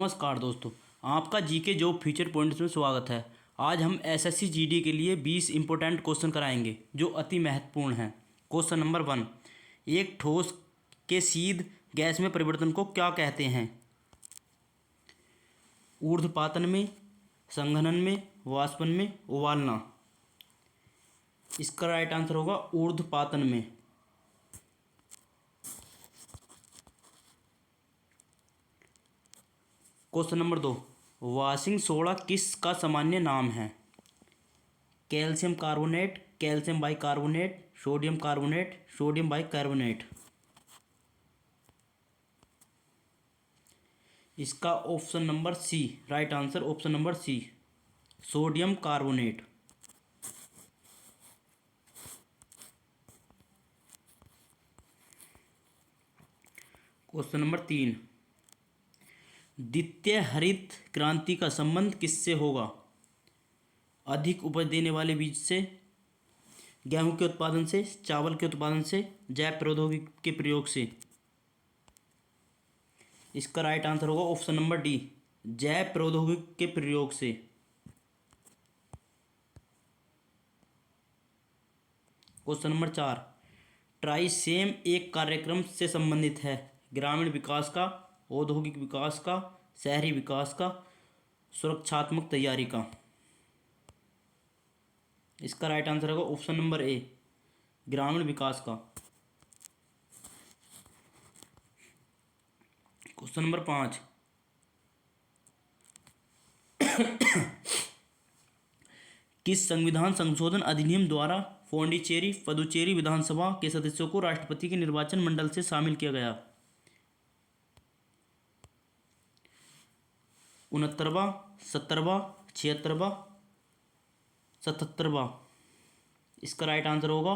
नमस्कार दोस्तों। आपका जीके जॉब फ्यूचर पॉइंट्स में स्वागत है। आज हम एसएससी जीडी के लिए 20 इंपॉर्टेंट क्वेश्चन कराएंगे जो अति महत्वपूर्ण हैं। क्वेश्चन नंबर 1, एक ठोस के शीत गैस में परिवर्तन को क्या कहते हैं? ऊर्ध्वपातन में, संघनन में, वाष्पन में, उबालना। इसका राइट आंसर होगा ऊर्ध्वपातन में। क्वेश्चन नंबर 2, वॉशिंग सोडा किस का सामान्य नाम है? Calcium carbonate, calcium bicarbonate, sodium carbonate, sodium bicarbonate. इसका option number C, right answer option number C, sodium carbonate. Question number 3, द्वितीय हरित क्रांति का संबंध किससे होगा? अधिक उपज देने वाले बीज से, गेहूं के उत्पादन से, चावल के उत्पादन से, जैव प्रौद्योगिकी के प्रयोग से। इसका राइट आंसर होगा ऑप्शन नंबर डी, जैव प्रौद्योगिकी के प्रयोग से। क्वेश्चन नंबर 4, ट्राइसेम एक कार्यक्रम से संबंधित है। ग्रामीण विकास का, औद्योगिक विकास का, शहरी विकास का, सुरक्षात्मक तैयारी का। इसका राइट आंसर होगा ऑप्शन नंबर ए, ग्रामीण विकास का। क्वेश्चन नंबर 5, किस संविधान संशोधन अधिनियम द्वारा पौंडीचेरी पुदुचेरी विधानसभा के सदस्यों को राष्ट्रपति के निर्वाचन मंडल से शामिल किया गया? 69वां, 70वां, 76वां, 77वां। इसका राइट आंसर होगा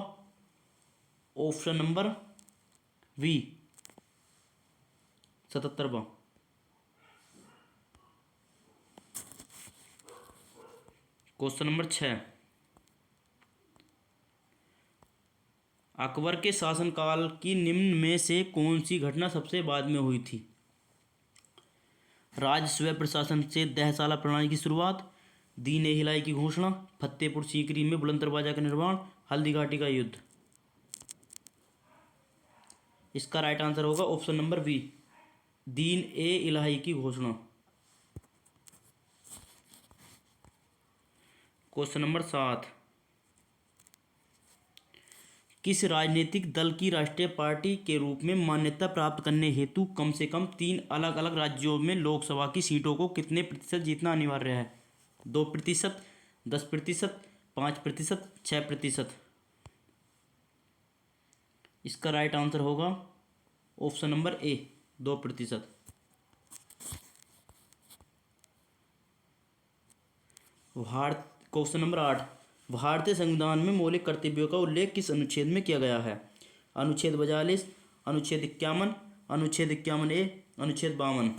ऑप्शन नंबर वी, 77वां। क्वेश्चन नंबर 6, अकबर के शासनकाल की निम्न में से कौन सी घटना सबसे बाद में हुई थी? राजस्व प्रशासन से तहसाला प्रणाली की शुरुआत, दीन ए इलाही की घोषणा, फतेहपुर सीकरी में बुलंद दरवाजा का निर्माण, हल्दी घाटी का युद्ध। इसका राइट आंसर होगा ऑप्शन नंबर बी, दीन ए इलाही की घोषणा। क्वेश्चन नंबर 7, किस राजनीतिक दल की राष्ट्रीय पार्टी के रूप में मान्यता प्राप्त करने हेतु कम से कम 3 अलग अलग राज्यों में लोकसभा की सीटों को कितने प्रतिशत जीतना अनिवार्य है? 2%, 10%, 5%, 6%। इसका राइट आंसर होगा ऑप्शन नंबर ए, 2%। क्वेश्चन नंबर 8, भारतीय संविधान में मौलिक कर्तव्यों का उल्लेख किस अनुच्छेद में किया गया है? अनुच्छेद 42, अनुच्छेद 51, अनुच्छेद 51A, अनुच्छेद 52।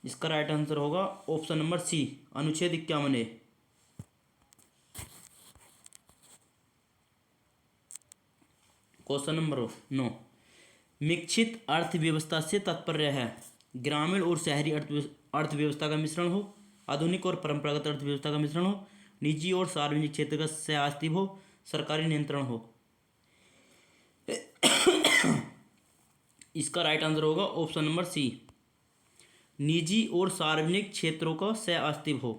इसका राइट आंसर होगा ऑप्शन नंबर सी, अनुच्छेद 51A। क्वेश्चन नंबर 9, मिश्रित अर्थव्यवस्था से तात्पर्य है ग्रामीण और शहरी अर्थव्यवस्था का मिश्रण हो, आधुनिक और परंपरागत अर्थव्यवस्था का मिश्रण हो, निजी और सार्वजनिक क्षेत्र का सहअस्तित्व हो, सरकारी नियंत्रण हो। इसका राइट आंसर होगा ऑप्शन नंबर सी, निजी और सार्वजनिक क्षेत्रों का सहअस्तित्व हो।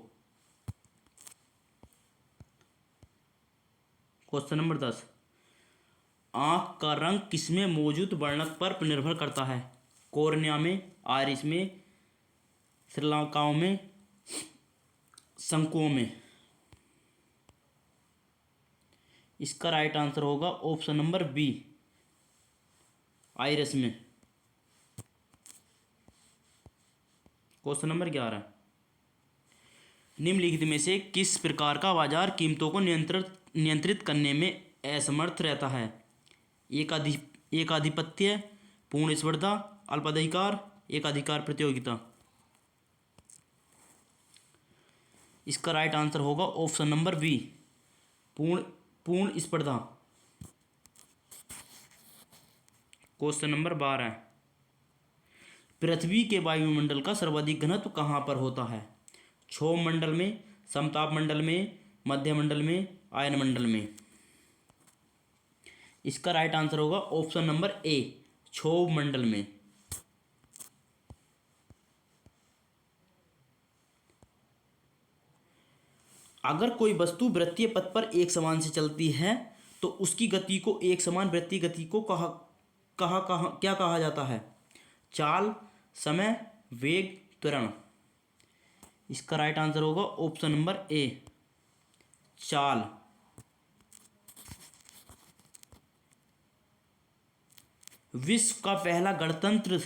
क्वेश्चन नंबर 10, आंख का रंग किसमें मौजूद वर्णक पर निर्भर करता है? कॉर्निया में, आइरिस में, श्रीलंकाओं में, शंकुओं में। इसका राइट आंसर होगा ऑप्शन नंबर बी, आइरिस में। क्वेश्चन नंबर 11, निम्नलिखित में से किस प्रकार का बाजार कीमतों को नियंत्रित करने में असमर्थ रहता है? एकाधिपत्य, पूर्ण स्पर्धा, अल्पाधिकार, एकाधिकार प्रतियोगिता। इसका राइट आंसर होगा ऑप्शन नंबर बी, पूर्ण स्पर्धा। क्वेश्चन नंबर 12, पृथ्वी के वायुमंडल का सर्वाधिक घनत्व कहाँ पर होता है? क्षोभ मंडल में, समताप मंडल में, मध्य मंडल में, आयन मंडल में। इसका राइट आंसर होगा ऑप्शन नंबर ए, क्षोभ मंडल में। अगर कोई वस्तु वृत्तीय पथ पर एक समान से चलती है तो उसकी गति को एक समान वृत्तीय गति को क्या कहा जाता है? चाल, समय, वेग, त्वरण। इसका राइट आंसर होगा ऑप्शन नंबर ए, चाल। विश्व का पहला गणतंत्र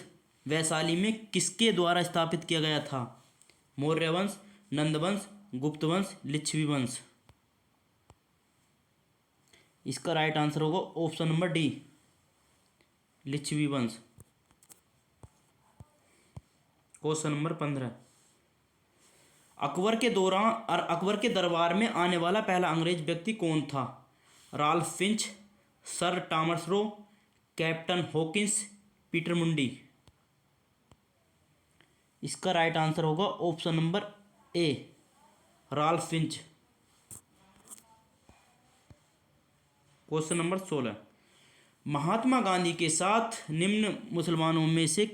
वैशाली में किसके द्वारा स्थापित किया गया था? मौर्य वंश, नंद वंश, गुप्त वंश, लिच्छवी वंश। इसका राइट आंसर होगा ऑप्शन नंबर डी, लिच्छवी वंश। क्वेश्चन नंबर 15, अकबर के दौरान और अकबर के दरबार में आने वाला पहला अंग्रेज व्यक्ति कौन था? Ralph Finch, sir Thomas Roe, captain Hawkins, Peter मुंडी। इसका राइट आंसर होगा ऑप्शन नंबर ए, Ralph Finch. Question number 16, Mahatma Gandhi के साथ निम्न मुसलमानों में से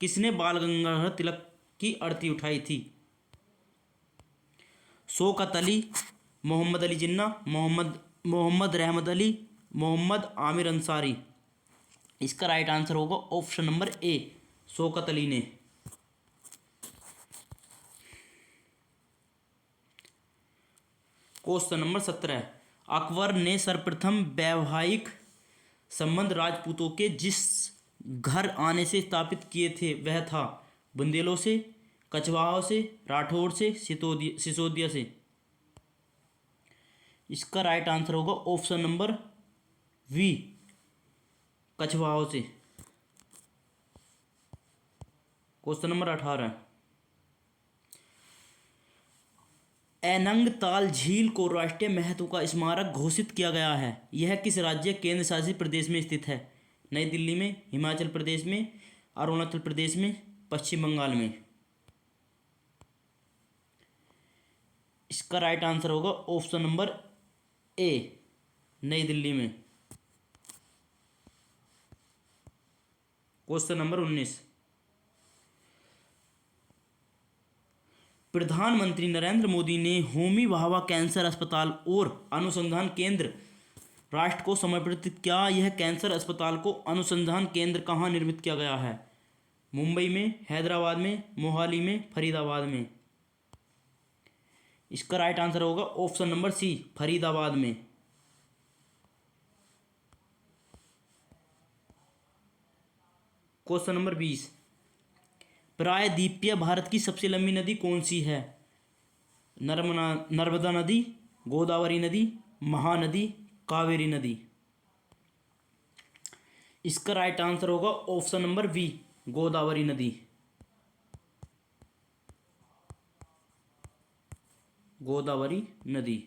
किसने बाल गंगाधर तिलक की अर्थी उठाई थी? शौकत अली, मोहम्मद अली जिन्ना, मोहम्मद रहमत अली, मोहम्मद आमिर अंसारी। इसका राइट आंसर होगा option number A, Shaukat Ali ने। क्वेश्चन नंबर 17, अकबर ने सर्वप्रथम वैवाहिक संबंध राजपूतों के जिस घर आने से स्थापित किए थे वह था? बुंदेलों से, कछवाहों से, राठौड़ से, सिसोदिया से। इसका राइट आंसर होगा ऑप्शन नंबर वी, कछवाहों से। क्वेश्चन नंबर 18, एनंगताल झील को राष्ट्रीय महत्व का स्मारक घोषित किया गया है। यह किस राज्य केंद्र शासित प्रदेश में स्थित है? नई दिल्ली में, हिमाचल प्रदेश में, अरुणाचल प्रदेश में, पश्चिम बंगाल में। इसका राइट आंसर होगा ऑप्शन नंबर ए, नई दिल्ली में। क्वेश्चन नंबर 19, प्रधानमंत्री नरेंद्र मोदी ने होमी भाभा कैंसर अस्पताल और अनुसंधान केंद्र राष्ट्र को समर्पित किया। यह कैंसर अस्पताल को अनुसंधान केंद्र कहाँ निर्मित किया गया है? मुंबई में, हैदराबाद में, मोहाली में, फरीदाबाद में। इसका राइट आंसर होगा ऑप्शन नंबर सी, फरीदाबाद में। क्वेश्चन नंबर 20, प्रायद्वीपीय भारत की सबसे लंबी नदी कौन सी है? नर्मदा नदी, गोदावरी नदी, महानदी, कावेरी नदी। इसका राइट आंसर होगा ऑप्शन नंबर बी, गोदावरी नदी। गोदावरी नदी।